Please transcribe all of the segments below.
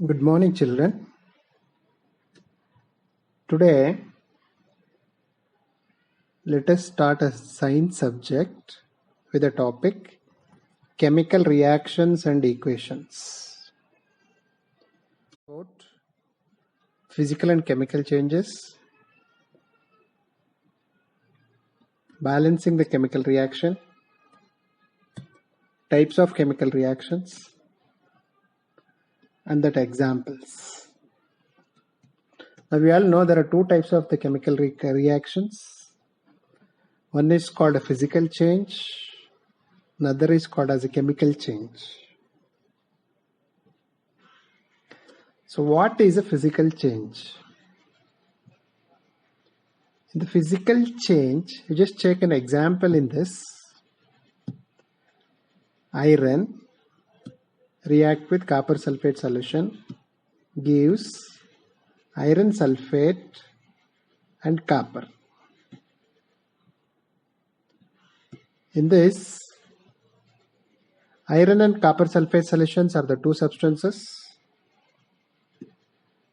Good morning, children. Today, let us start a science subject with the topic chemical reactions and equations. About physical and chemical changes, balancing the chemical reaction, types of chemical reactions, and that examples. Now, we all know there are two types of the chemical reactions. One is called a physical change, another is called as a chemical change. So what is a physical change? In the physical change, you just take an example in this. Iron react with copper sulfate solution gives iron sulfate and copper. In this, iron and copper sulfate solutions are the two substances,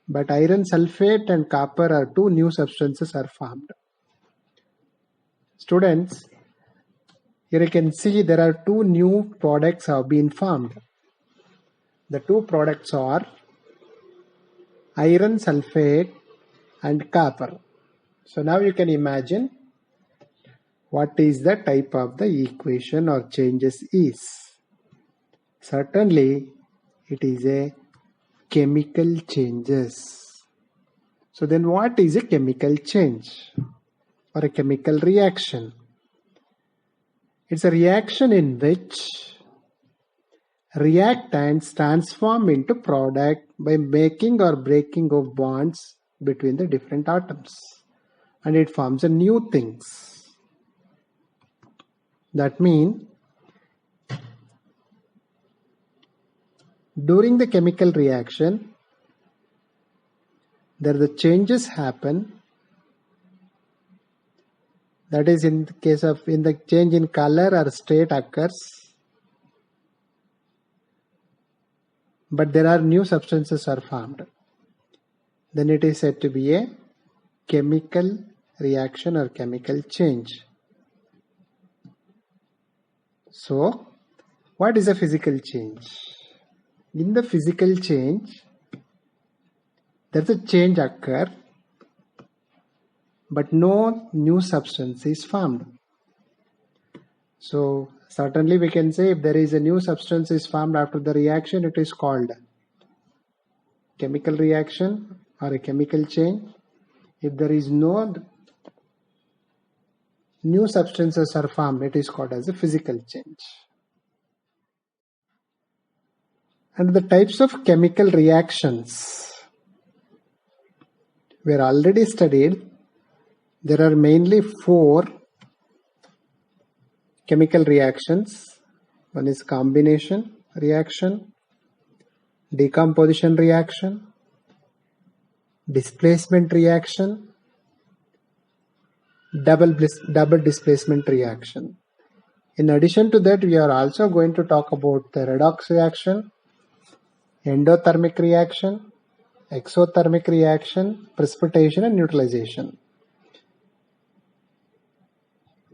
but iron sulfate and copper are two new substances are formed. Students, here you can see there are two new products have been formed. The two products are iron sulfate and copper. So now you can imagine what is the type of the equation or changes is. Certainly it is a chemical changes. So then what is a chemical change or a chemical reaction? It's a reaction in which reactants transform into product by making or breaking of bonds between the different atoms, and it forms a new things. That means during the chemical reaction there the changes happen. That is in the case of the change in color or state occurs, but there are new substances are formed. Then it is said to be a chemical reaction or chemical change. So, what is a physical change? In the physical change, there is a change occur, but no new substance is formed. So, certainly we can say if there is a new substance is formed after the reaction, it is called chemical reaction or a chemical change. If there is no new substances are formed, it is called as a physical change. And the types of chemical reactions were already studied. There are mainly four chemical reactions. One is combination reaction, decomposition reaction, displacement reaction, double displacement reaction. In addition to that, we are also going to talk about the redox reaction, endothermic reaction, exothermic reaction, precipitation and neutralization.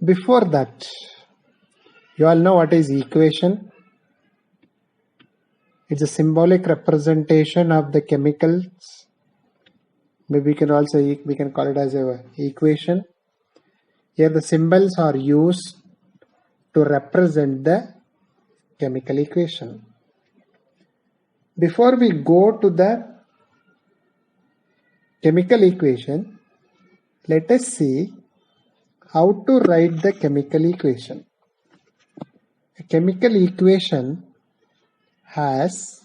Before that, you all know what is equation. It's a symbolic representation of the chemicals. Maybe we can call it as a equation. Here the symbols are used to represent the chemical equation. Before we go to the chemical equation, let us see how to write the chemical equation. A chemical equation has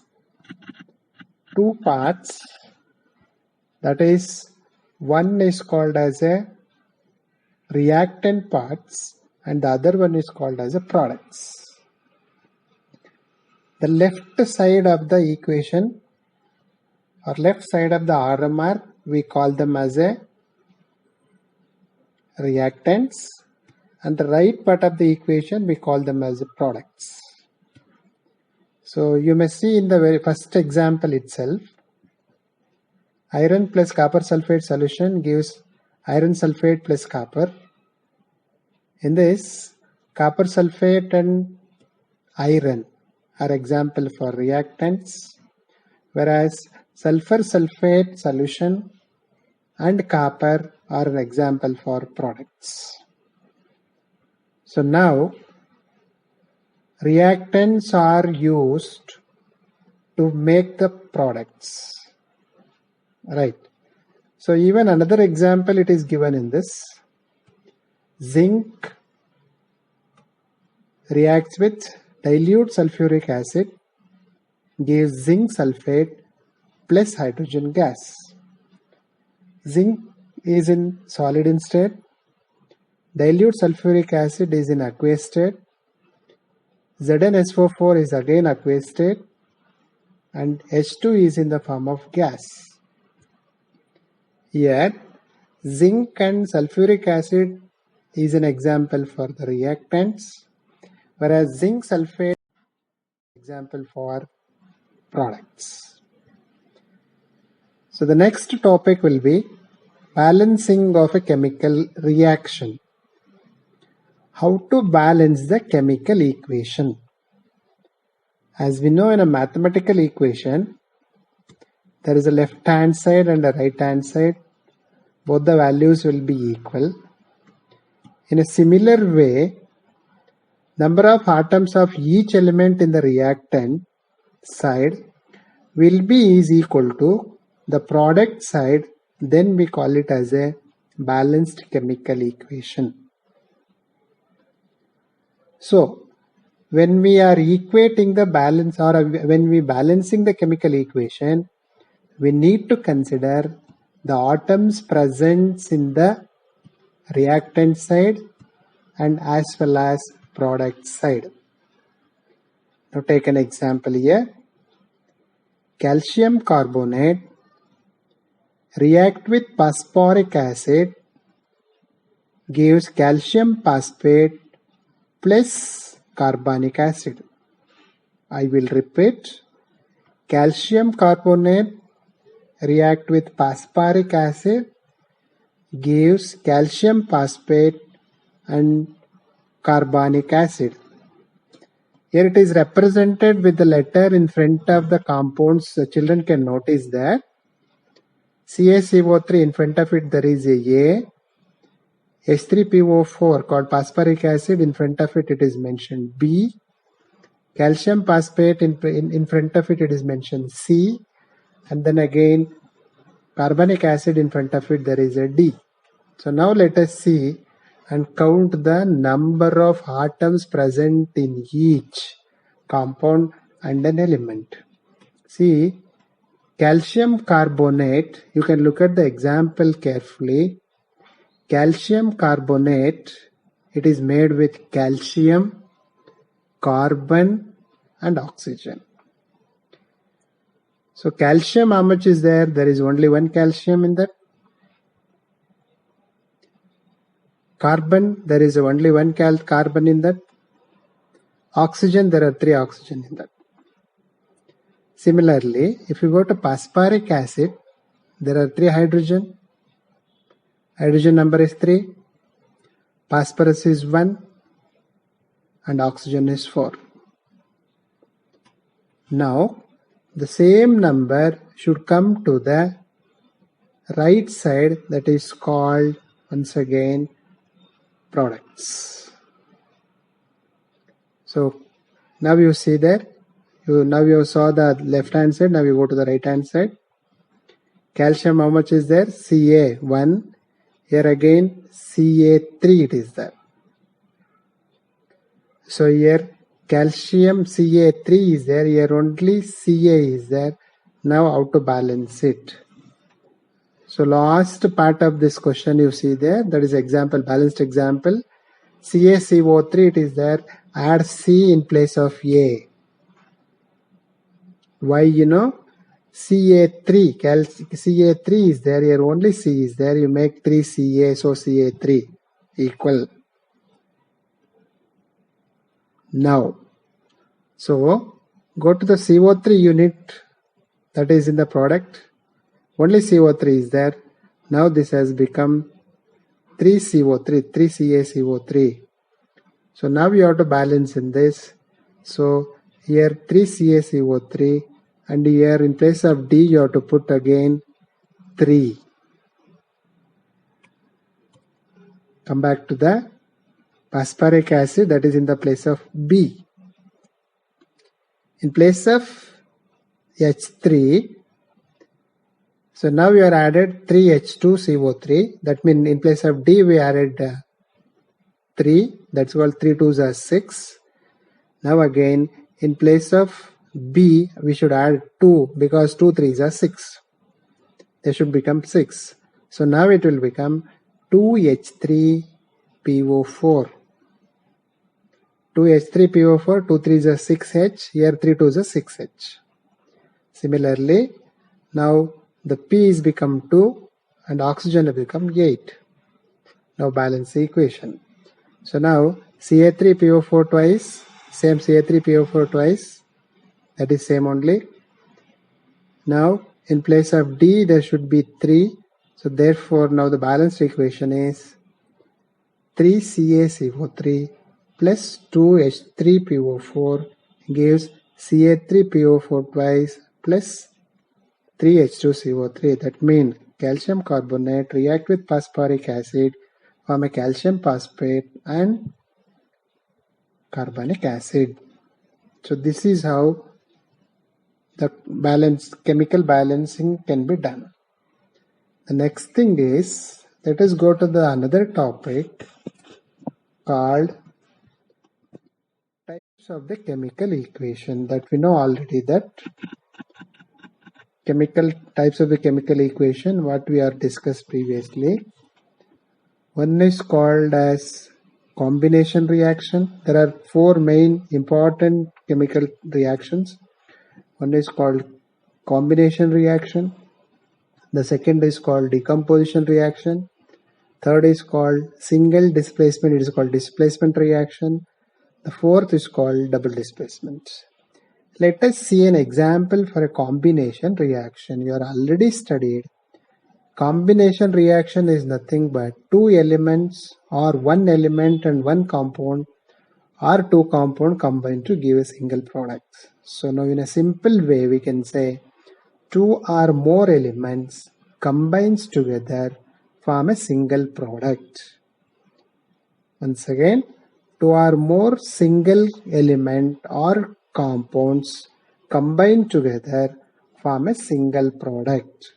two parts. That is, one is called as a reactant parts and the other one is called as a products. The left side of the equation or left side of the RMR, we call them as a reactants, and the right part of the equation we call them as products. So you may see in the very first example itself, iron plus copper sulfate solution gives iron sulfate plus copper. In this, copper sulfate and iron are example for reactants, whereas sulfur sulfate solution and copper are an example for products. So now reactants are used to make the products, right? So even another example it is given in this. Zinc reacts with dilute sulfuric acid, gives zinc sulfate plus hydrogen gas. Zinc is in solid in state, dilute sulfuric acid is in aqueous state, ZnSO4 is again aqueous state, and H2 is in the form of gas. Here, zinc and sulfuric acid is an example for the reactants, whereas zinc sulfate is an example for products. So the next topic will be balancing of a chemical reaction. How to balance the chemical equation. As we know, in a mathematical equation, there is a left hand side and a right hand side. Both the values will be equal. In a similar way, number of atoms of each element in the reactant side will be is equal to the product side, then we call it as a balanced chemical equation. So when we are equating the balance, or when we balancing the chemical equation, we need to consider the atoms present in the reactant side and as well as product side. Now take an example here. Calcium carbonate react with phosphoric acid, gives calcium phosphate plus carbonic acid. I will repeat. Calcium carbonate react with phosphoric acid, gives calcium phosphate and carbonic acid. Here it is represented with the letter in front of the compounds. The children can notice that CaCO3 in front of it there is a H3PO4 called phosphoric acid, in front of it is mentioned B. Calcium phosphate in front of it is mentioned C, and then again carbonic acid in front of it there is a D. So now let us see and count the number of atoms present in each compound and an element. See, calcium carbonate, you can look at the example carefully. Calcium carbonate, it is made with calcium, carbon and oxygen. So calcium, how much is there? There is only one calcium in that. Carbon, there is only one carbon in that. Oxygen, there are 3 oxygen in that. Similarly, if you go to phosphoric acid, there are 3 hydrogen. Hydrogen number is 3. Phosphorus is 1. And oxygen is 4. Now, the same number should come to the right side, that is called once again products. So now you see there, now you saw the left hand side, now you go to the right hand side. Calcium, how much is there? Ca 1. Here again Ca3 it is there. So here calcium Ca3 is there, here only Ca is there. Now how to balance it? So last part of this question you see there, that is example, balanced example. CaCO3 it is there, add C in place of A. Why? You know, Ca3 is there, here only C is there, you make 3 Ca, so Ca3 equal. Now, so go to the CO3 unit that is in the product. Only CO3 is there. Now this has become 3CO3, 3CaCO3. So now you have to balance in this. So here 3CaCO3, and here in place of D you have to put again 3. Come back to the phosphoric acid, that is in the place of B. In place of H3, so now we are added 3H2CO3. That means in place of D we added 3. That's called 3 2s are 6. Now again in place of B we should add 2 because 2 3s are 6. They should become 6. So now it will become 2H3PO4. 2H3PO4, 2 3s are 6H. Here 3 2s are 6H. Similarly, now the P is become 2 and oxygen will become 8. Now balance the equation. So now Ca3PO4 twice, same Ca3PO4 twice, that is same only. Now in place of D there should be 3. So therefore now the balanced equation is 3CaCO3 plus 2H3PO4 gives Ca3PO4 twice plus 3H2CO3. That means calcium carbonate react with phosphoric acid, form a calcium phosphate and carbonic acid. So this is how the chemical balancing can be done. The next thing is, let us go to the another topic called types of the chemical equation. That we know already that chemical types of the chemical equation what we are discussed previously. One is called as combination reaction. There are 4 main important chemical reactions. One is called combination reaction. The second is called decomposition reaction. Third is called single displacement. It is called displacement reaction. The fourth is called double displacement. Let us see an example for a combination reaction. You are already studied. Combination reaction is nothing but 2 elements or 1 element and 1 compound or 2 compound combined to give a single product. So now in a simple way we can say 2 or more elements combines together form a single product. Once again, 2 or more single element or compounds combined together form a single product.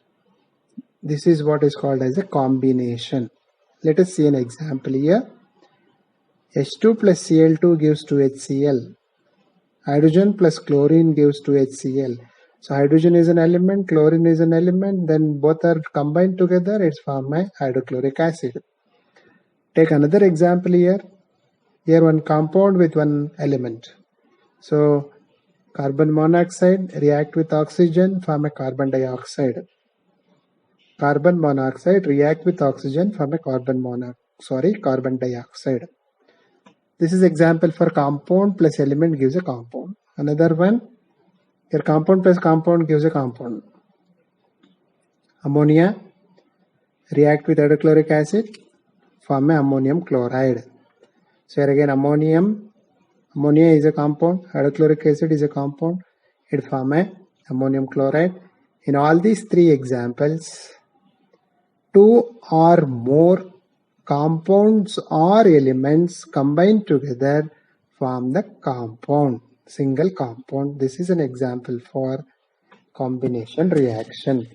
This is what is called as a combination. Let us see an example here. H2 plus Cl2 gives 2HCl. Hydrogen plus chlorine gives 2HCl. So hydrogen is an element, chlorine is an element, then both are combined together, it's formed a hydrochloric acid. Take another example here. Here one compound with one element. So carbon monoxide react with oxygen, form a carbon dioxide. Carbon monoxide react with oxygen, form a carbon dioxide. This is example for compound plus element gives a compound. Another one, here compound plus compound gives a compound. Ammonia react with hydrochloric acid, form a ammonium chloride. So here again ammonia is a compound, hydrochloric acid is a compound, it form a ammonium chloride. In all these 3 examples, 2 or more compounds or elements combined together form the compound, single compound. This is an example for combination reaction.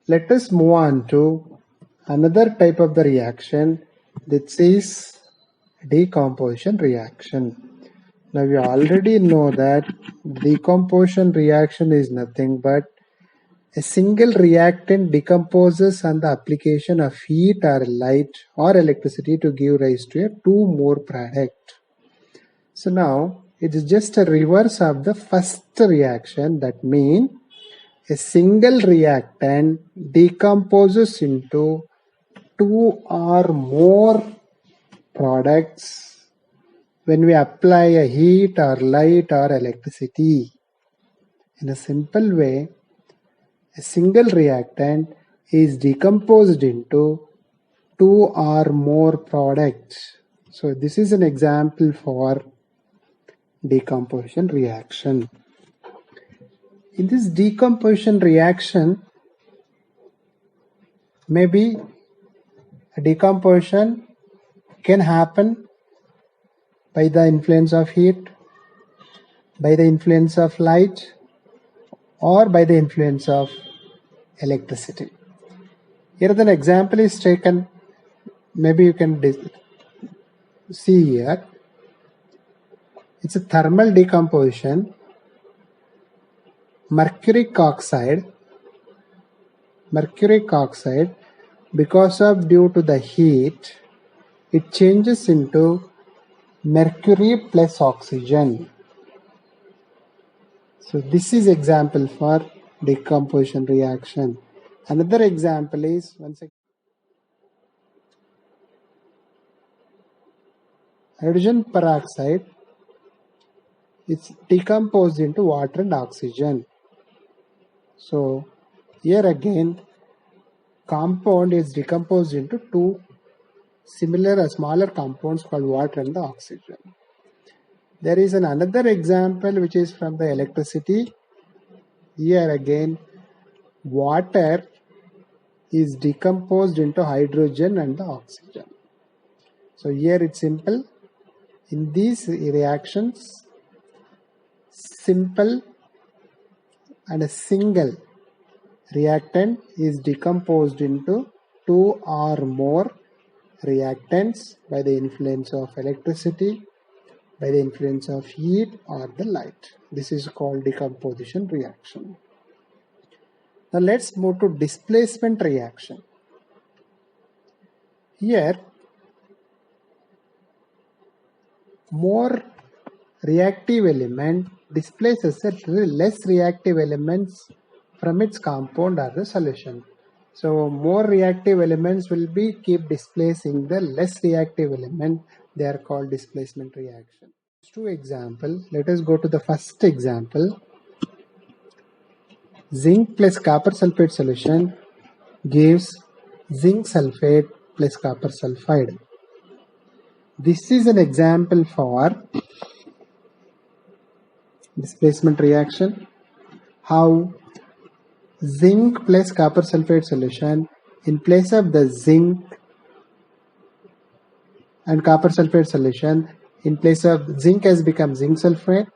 Let us move on to another type of the reaction. This is decomposition reaction. Now we already know that decomposition reaction is nothing but a single reactant decomposes on the application of heat or light or electricity to give rise to a 2 more product. So now it is just a reverse of the first reaction. That means a single reactant decomposes into 2 or more products when we apply a heat or light or electricity. In a simple way, a single reactant is decomposed into two or more products. So this is an example for decomposition reaction. In this decomposition reaction, maybe a decomposition can happen by the influence of heat, by the influence of light, or by the influence of electricity. Here an example is taken. Maybe you can see here. It's a thermal decomposition. Mercuric oxide, because of due to the heat, it changes into mercury plus oxygen. So this is example for decomposition reaction. Another example is hydrogen peroxide. It's decomposed into water and oxygen. So here again, compound is decomposed into two similar or smaller compounds called water and the oxygen. There is another example which is from the electricity. Here again, water is decomposed into hydrogen and the oxygen. So here it's simple. In these reactions, simple and a single reactant is decomposed into two or more reactants by the influence of electricity, by the influence of heat or the light. This is called decomposition reaction. Now let's move to displacement reaction. Here, more reactive element displaces the less reactive elements from its compound or the solution. So more reactive elements will be keep displacing the less reactive element. They are called displacement reaction. Two examples. Let us go to the first example. Zinc plus copper sulfate solution gives zinc sulfate plus copper sulfide. This is an example for displacement reaction. How zinc plus copper sulfate solution, in place of the zinc and copper sulfate solution, in place of zinc has become zinc sulfate,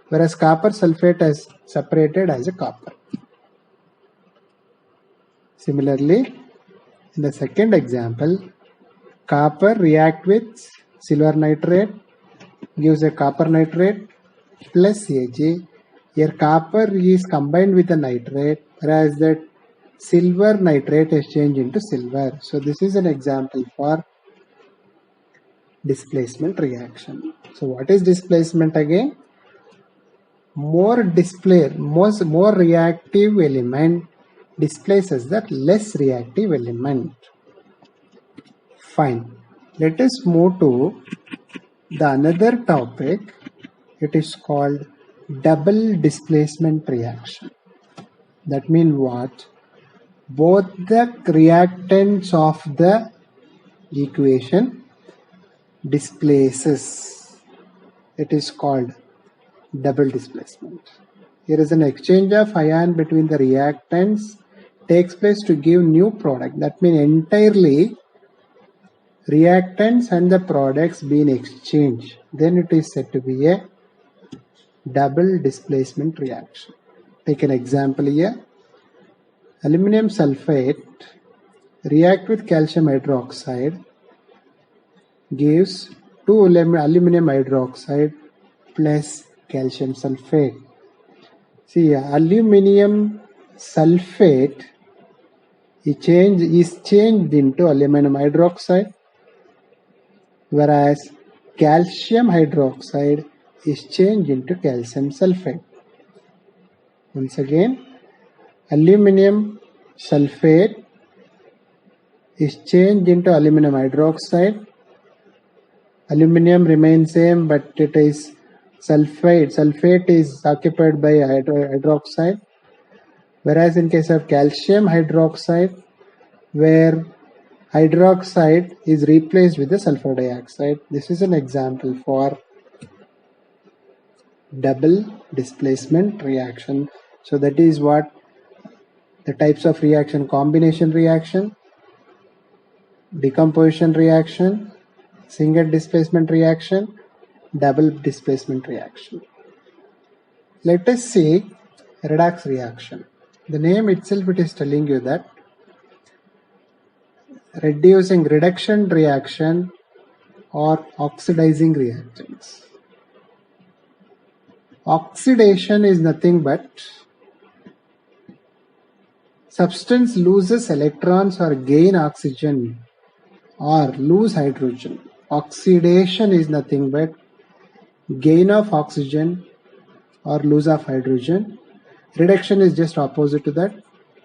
whereas copper sulfate has separated as a copper. Similarly, in the second example, copper react with silver nitrate gives a copper nitrate plus Ag. Here copper is combined with the nitrate, whereas that silver nitrate is changed into silver. So this is an example for displacement reaction. So what is displacement again? More reactive element displaces that less reactive element. Fine. Let us move to the another topic. It is called double displacement reaction. That means what? Both the reactants of the equation displaces. It is called double displacement. Here is an exchange of ion between the reactants takes place to give new product. That means entirely reactants and the products being exchanged. Then it is said to be a double displacement reaction. Take an example here. Aluminum sulfate react with calcium hydroxide gives 2 aluminum hydroxide plus calcium sulfate. See, aluminum sulfate is changed into aluminum hydroxide, whereas calcium hydroxide is changed into calcium sulfate. Once again, aluminum sulfate is changed into aluminum hydroxide. Aluminum remains same, but it is sulfate. Sulfate is occupied by hydroxide, Whereas in case of calcium hydroxide, where hydroxide is replaced with the sulfur dioxide, this is an example for double displacement reaction. So that is what the types of reaction: combination reaction, decomposition reaction, single displacement reaction, double displacement reaction. Let us see redox reaction. The name itself, it is telling you that reduction reaction or oxidizing reactions. Oxidation is nothing but substance loses electrons or gain oxygen or lose hydrogen. Oxidation is nothing but gain of oxygen or lose of hydrogen. Reduction is just opposite to that.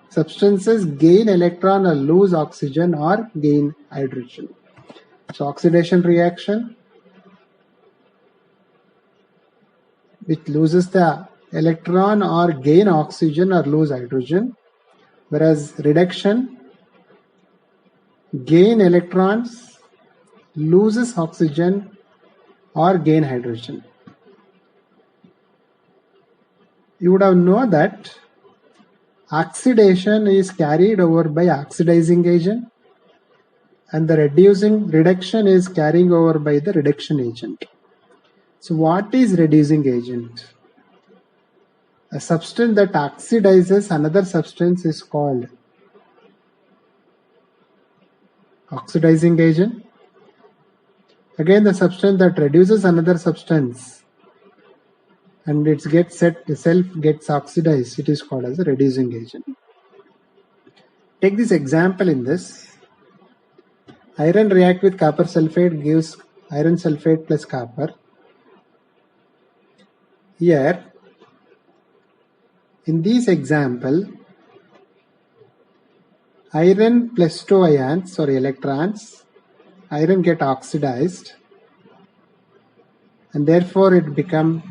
Substances gain electron or lose oxygen or gain hydrogen. So oxidation reaction, which loses the electron or gain oxygen or lose hydrogen, whereas reduction, gain electrons, loses oxygen or gain hydrogen. You would have known that oxidation is carried over by oxidizing agent and the reduction is carrying over by the reduction agent. So what is reducing agent? A substance that oxidizes another substance is called oxidizing agent. Again, the substance that reduces another substance and it self gets oxidized, it is called as a reducing agent. Take this example in this. Iron react with copper sulfate gives iron sulfate plus copper. Here, in this example, iron plus 2 ions or electrons, iron get oxidized and therefore it become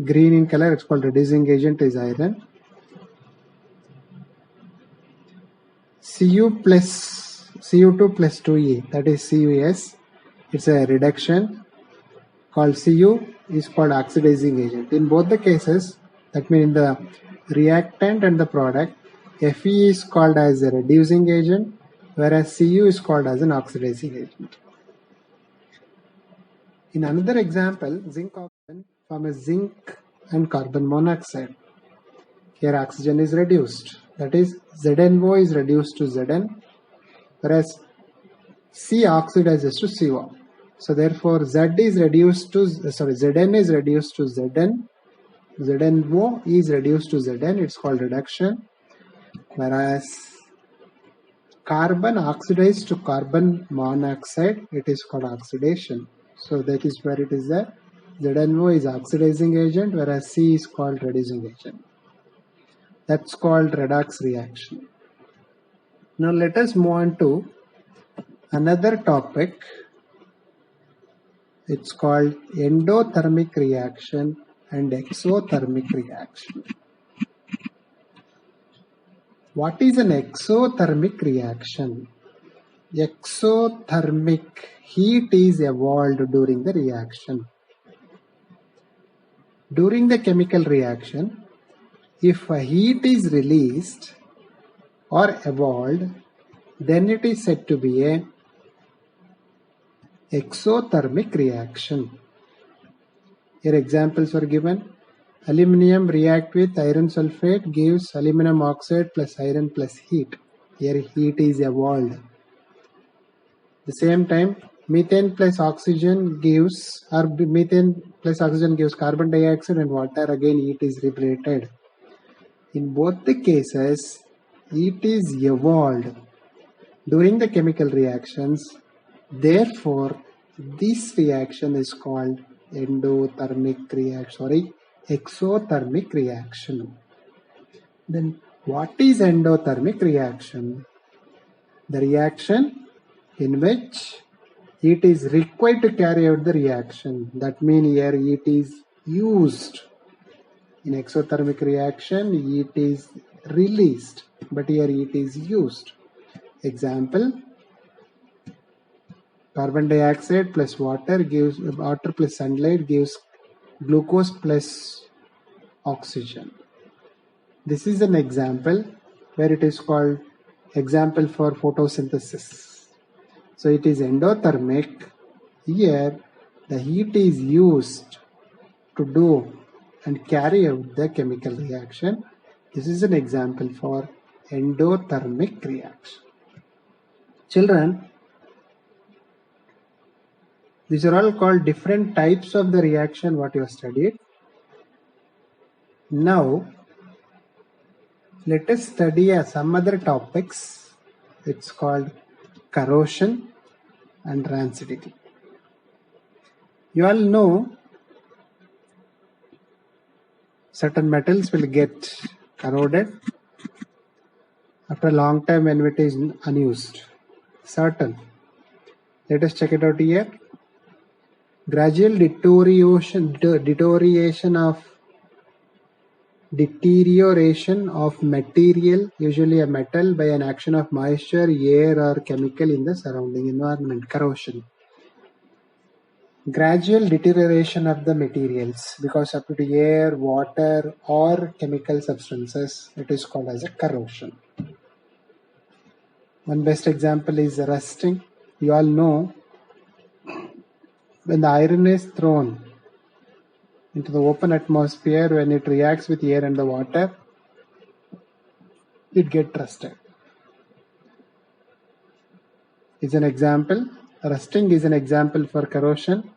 green in color. It's called reducing agent is iron. Cu2 plus 2e, that is CuS, it's a reduction called Cu is called oxidizing agent. In both the cases, that means in the reactant and the product, Fe is called as a reducing agent, whereas Cu is called as an oxidizing agent. In another example, zinc oxide from a zinc and carbon monoxide. Here oxygen is reduced, that is ZnO is reduced to Zn, whereas C oxidizes to CO. So therefore Zn is reduced to Zn, ZnO is reduced to Zn, it's called reduction, whereas carbon oxidized to carbon monoxide, it is called oxidation. So that is where it is there. ZnO is oxidizing agent, whereas C is called reducing agent. That's called redox reaction. Now let us move on to another topic. It's called endothermic reaction and exothermic reaction. What is an exothermic reaction? Exothermic heat is evolved during the reaction. During the chemical reaction, if a heat is released or evolved, then it is said to be a exothermic reaction. Here examples were given. Aluminium react with iron sulfate gives aluminum oxide plus iron plus heat. Here heat is evolved. At the same time, methane plus oxygen gives carbon dioxide and water. Again heat is liberated. In both the cases, heat is evolved during the chemical reactions. Therefore, this reaction is called exothermic reaction. Then what is endothermic reaction? The reaction in which heat is required to carry out the reaction. That means here heat is used. In exothermic reaction, heat is released, but here heat is used. Example, carbon dioxide plus water plus sunlight gives glucose plus oxygen. This is an example where it is called example for photosynthesis. So it is endothermic. Here the heat is used to do and carry out the chemical reaction. This is an example for endothermic reaction. Children, these are all called different types of the reaction what you have studied. Now let us study some other topics. It's called corrosion and rancidity. You all know certain metals will get corroded after a long time when it is unused. Certain. Let us check it out here. Gradual deterioration of material, usually a metal, by an action of moisture, air or chemical in the surrounding environment. Corrosion. Gradual deterioration of the materials because of the air, water or chemical substances. It is called as a corrosion. One best example is rusting. You all know when the iron is thrown into the open atmosphere, when it reacts with air and the water, it gets rusted. Is an example. Rusting is an example for corrosion.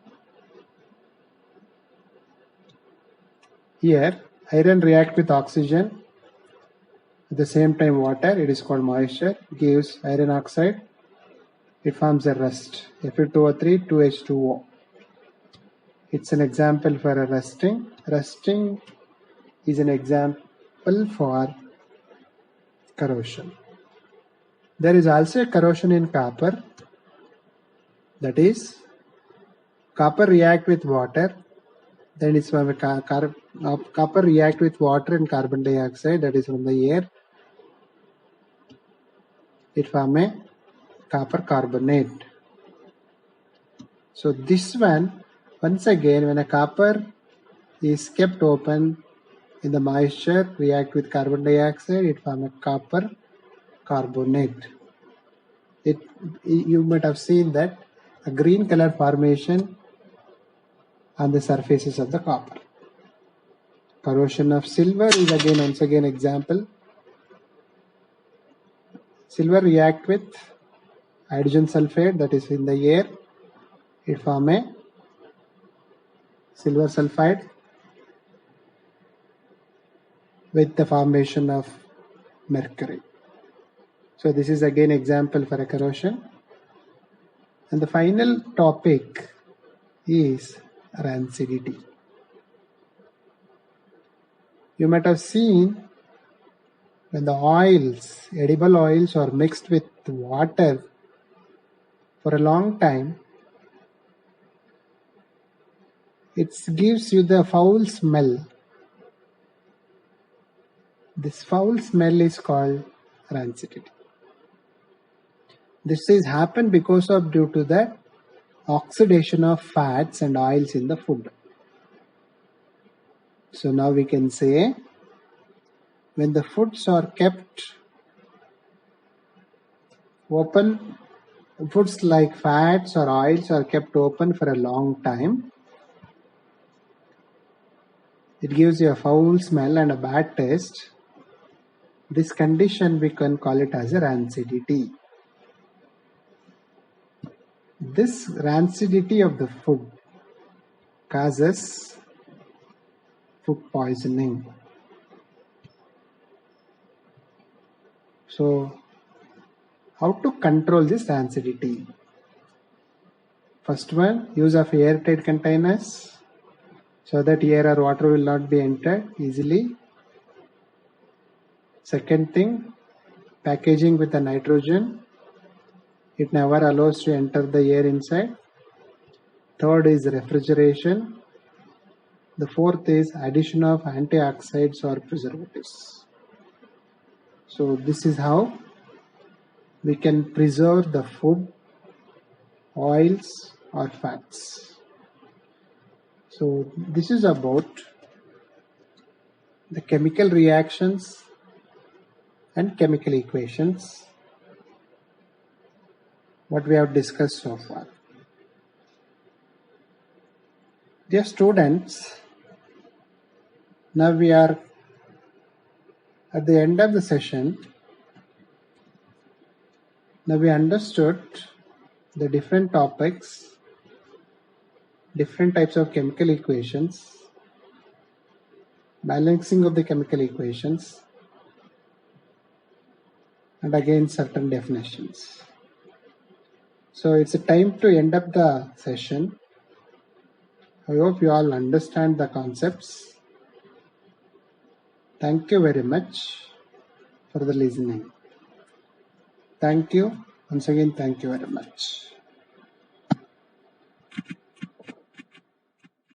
Here, iron reacts with oxygen. At the same time water, it is called moisture, gives iron oxide. It forms a rust. Fe2O3, 2H2O. It's an example for a rusting. Rusting is an example for corrosion. There is also a corrosion in copper. That is, copper react with water. Then it's from copper react with water and carbon dioxide, that is from the air. It forms a copper carbonate. So this one, once again, when a copper is kept open in the moisture, react with carbon dioxide, it forms a copper carbonate. You might have seen that a green color formation on the surfaces of the copper. Corrosion of silver is again once again example. Silver react with hydrogen sulfide, that is in the air. It forms a silver sulfide with the formation of mercury. So this is again example for a corrosion. And the final topic is rancidity. You might have seen when the oils, edible oils, are mixed with water for a long time, it gives you the foul smell. This foul smell is called rancidity. This is happened because of due to the oxidation of fats and oils in the food. So now we can say when the foods are kept open, foods like fats or oils are kept open for a long time, it gives you a foul smell and a bad taste. This condition we can call it as a rancidity. This rancidity of the food causes food poisoning. So, how to control this rancidity? First one, use of airtight containers so that air or water will not be entered easily. Second thing, packaging with the nitrogen. It never allows to enter the air inside. Third is refrigeration. The fourth is addition of antioxidants or preservatives. So this is how we can preserve the food, oils or fats. So this is about the chemical reactions and chemical equations what we have discussed so far. Dear students, now we are at the end of the session. Now we understood the different topics, different types of chemical equations, balancing of the chemical equations, and again certain definitions. So it's a time to end up the session. I hope you all understand the concepts. Thank you very much for the listening. Thank you. Once again, thank you very much.